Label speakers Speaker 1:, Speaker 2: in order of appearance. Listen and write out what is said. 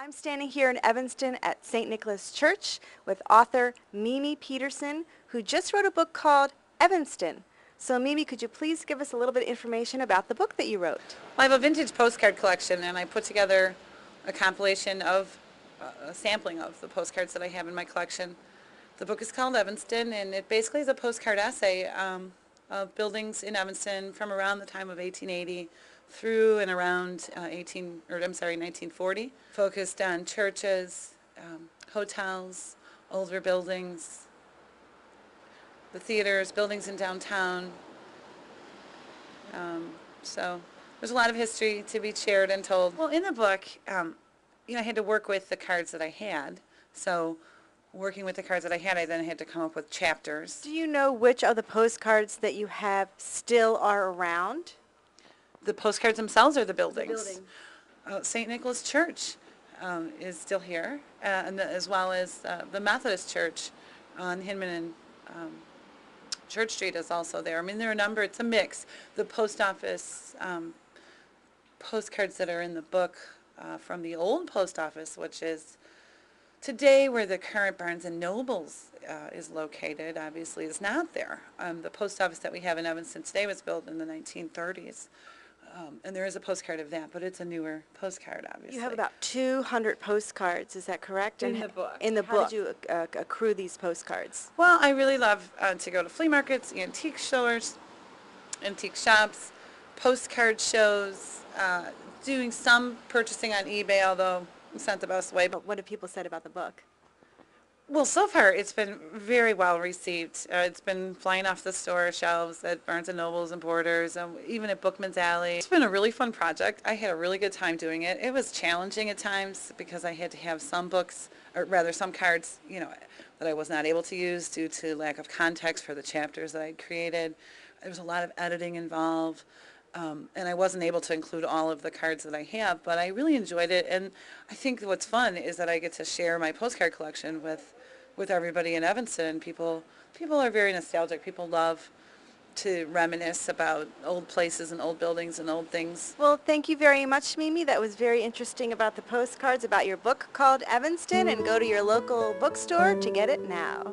Speaker 1: I'm standing here in Evanston at St. Nicholas Church with author Mimi Peterson, who just wrote a book called Evanston. So Mimi, could you please give us a little bit of information about the book that you wrote?
Speaker 2: Well, I have a vintage postcard collection, and I put together a compilation of a sampling of the postcards that I have in my collection. The book is called Evanston, and it basically is a postcard essay of buildings in Evanston from around the time of 1880 through and around 1940, focused on churches, hotels, older buildings, the theaters, buildings in downtown. So there's a lot of history to be shared and told. Well, in the book, I had to work with the cards that I had. So working with the cards that I had, I then had to come up with chapters.
Speaker 1: Do you know which of the postcards that you have still are around?
Speaker 2: The postcards themselves or the buildings?
Speaker 1: The building.
Speaker 2: St. Nicholas Church is still here, as well as the Methodist Church on Hinman and Church Street is also there. I mean, there are a number, it's a mix. The post office postcards that are in the book from the old post office, which is today where the current Barnes & Nobles is located, obviously is not there. The post office that we have in Evanston today was built in the 1930s. And there is a postcard of that, but it's a newer postcard, obviously.
Speaker 1: You have about 200 postcards, is that correct?
Speaker 2: In the book.
Speaker 1: In the
Speaker 2: How
Speaker 1: book. How did you accrue these postcards?
Speaker 2: Well, I really love to go to flea markets, antique stores, antique shops, postcard shows, doing some purchasing on eBay, although it's not the best way.
Speaker 1: But what have people said about the book?
Speaker 2: Well, so far it's been very well received. It's been flying off the store shelves at Barnes & Nobles and Borders, even at Bookman's Alley. It's been a really fun project. I had a really good time doing it. It was challenging at times because I had to have some books, or rather some cards, that I was not able to use due to lack of context for the chapters that I'd created. There was a lot of editing involved. And I wasn't able to include all of the cards that I have, but I really enjoyed it. And I think what's fun is that I get to share my postcard collection with everybody in Evanston. People are very nostalgic. People love to reminisce about old places and old buildings and old things.
Speaker 1: Well, thank you very much, Mimi. That was very interesting about the postcards, about your book called Evanston, and go to your local bookstore to get it now.